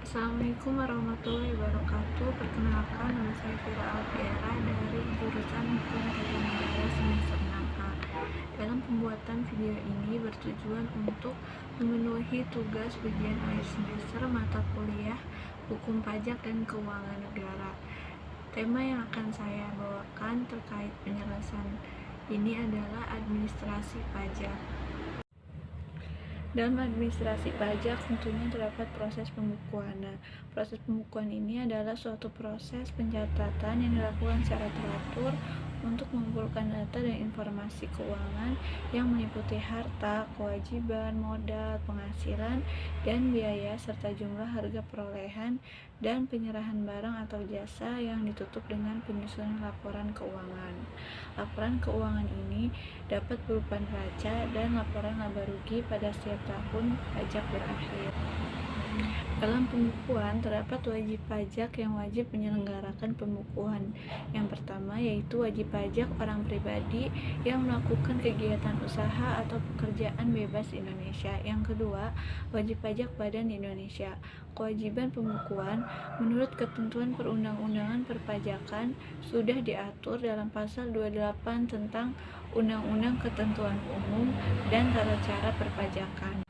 Assalamualaikum warahmatullahi wabarakatuh. Perkenalkan, nama saya Vira Alfiera dari jurusan Hukum Tata Negara semester 6A. Dalam pembuatan video ini bertujuan untuk memenuhi tugas ujian akhir semester mata kuliah Hukum Pajak dan Keuangan Negara. Tema yang akan saya bawakan terkait penjelasan ini adalah administrasi pajak. Dalam administrasi pajak tentunya terdapat proses pembukuan. Proses pembukuan ini adalah suatu proses pencatatan yang dilakukan secara teratur untuk mengumpulkan data dan informasi keuangan yang meliputi harta, kewajiban, modal, penghasilan, dan biaya, serta jumlah harga perolehan dan penyerahan barang atau jasa yang ditutup dengan penyusunan laporan keuangan. Laporan keuangan ini dapat berupa neraca dan laporan laba rugi pada setiap tahun pajak berakhir. Dalam pembukuan terdapat wajib pajak yang wajib menyelenggarakan pembukuan. Yang pertama yaitu wajib pajak orang pribadi yang melakukan kegiatan usaha atau pekerjaan bebas di Indonesia. Yang kedua, wajib pajak badan di Indonesia. Kewajiban pembukuan menurut ketentuan perundang-undangan perpajakan sudah diatur dalam pasal 28 tentang Undang-Undang Ketentuan Umum dan Tata Cara Perpajakan.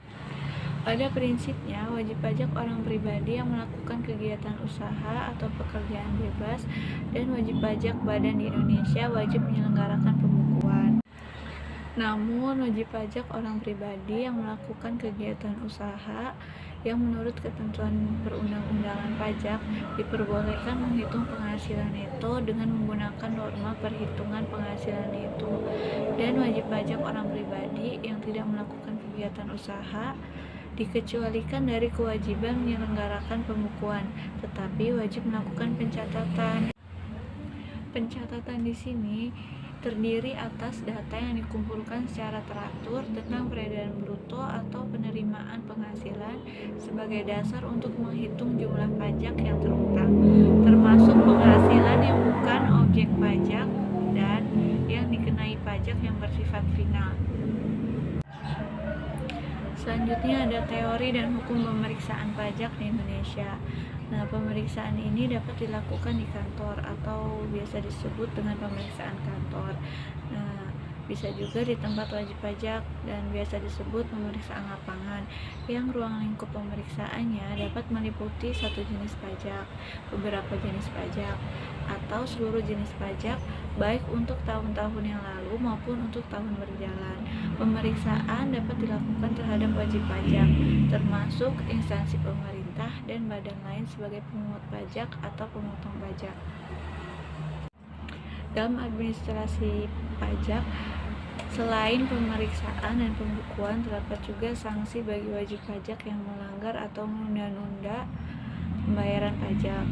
Pada prinsipnya, wajib pajak orang pribadi yang melakukan kegiatan usaha atau pekerjaan bebas dan wajib pajak badan di Indonesia wajib menyelenggarakan pembukuan. Namun, wajib pajak orang pribadi yang melakukan kegiatan usaha yang menurut ketentuan perundang-undangan pajak diperbolehkan menghitung penghasilan neto dengan menggunakan norma perhitungan penghasilan neto, dan wajib pajak orang pribadi yang tidak melakukan kegiatan usaha dikecualikan dari kewajiban menyelenggarakan pembukuan, tetapi wajib melakukan pencatatan. Pencatatan di sini terdiri atas data yang dikumpulkan secara teratur tentang peredaran bruto atau penerimaan penghasilan sebagai dasar untuk menghitung jumlah pajak yang terutang, termasuk penghasilan yang bukan objek pajak dan yang dikenai pajak yang bersifat final. Selanjutnya ada teori dan hukum pemeriksaan pajak di Indonesia. Nah, pemeriksaan ini dapat dilakukan di kantor atau biasa disebut dengan pemeriksaan kantor. Nah, bisa juga di tempat wajib pajak dan biasa disebut pemeriksaan lapangan, yang ruang lingkup pemeriksaannya dapat meliputi satu jenis pajak, beberapa jenis pajak, atau seluruh jenis pajak, baik untuk tahun-tahun yang lalu maupun untuk tahun berjalan. Pemeriksaan dapat dilakukan terhadap wajib pajak, termasuk instansi pemerintah dan badan lain sebagai pemungut pajak atau pemotong pajak. Dalam administrasi pajak, selain pemeriksaan dan pembukuan, terdapat juga sanksi bagi wajib pajak yang melanggar atau menunda-nunda pembayaran pajak.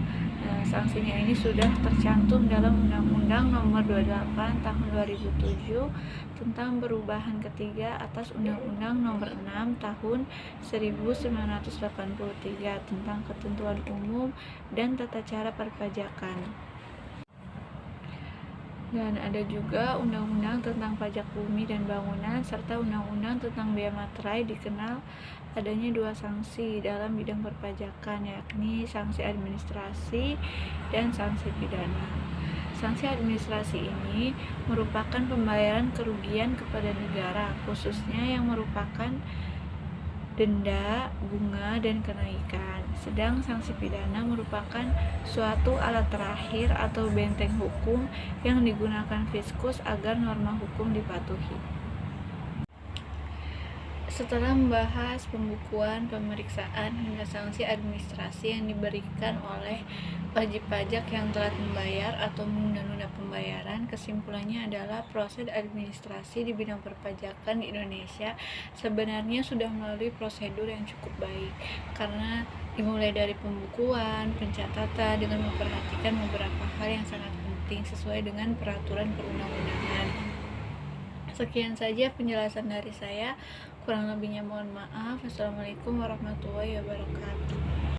Nah, sanksinya ini sudah tercantum dalam Undang-Undang Nomor 28 Tahun 2007 tentang perubahan ketiga atas Undang-Undang Nomor 6 Tahun 1983 tentang Ketentuan Umum dan Tata Cara Perpajakan. Dan ada juga Undang-Undang tentang Pajak Bumi dan Bangunan serta Undang-Undang tentang Bea Materai. Dikenal adanya dua sanksi dalam bidang perpajakan, yakni sanksi administrasi dan sanksi pidana. Sanksi administrasi ini merupakan pembayaran kerugian kepada negara, khususnya yang merupakan denda, bunga, dan kenaikan. Sedang sanksi pidana merupakan suatu alat terakhir atau benteng hukum yang digunakan fiskus agar norma hukum dipatuhi. Setelah membahas pembukuan, pemeriksaan, hingga sanksi administrasi yang diberikan oleh wajib pajak yang telat membayar atau menunda-nunda pembayaran, kesimpulannya adalah proses administrasi di bidang perpajakan di Indonesia sebenarnya sudah melalui prosedur yang cukup baik, karena dimulai dari pembukuan, pencatatan dengan memperhatikan beberapa hal yang sangat penting sesuai dengan peraturan perundang-undangan. Sekian saja penjelasan dari saya. Kurang lebihnya mohon maaf. Wassalamualaikum warahmatullahi wabarakatuh.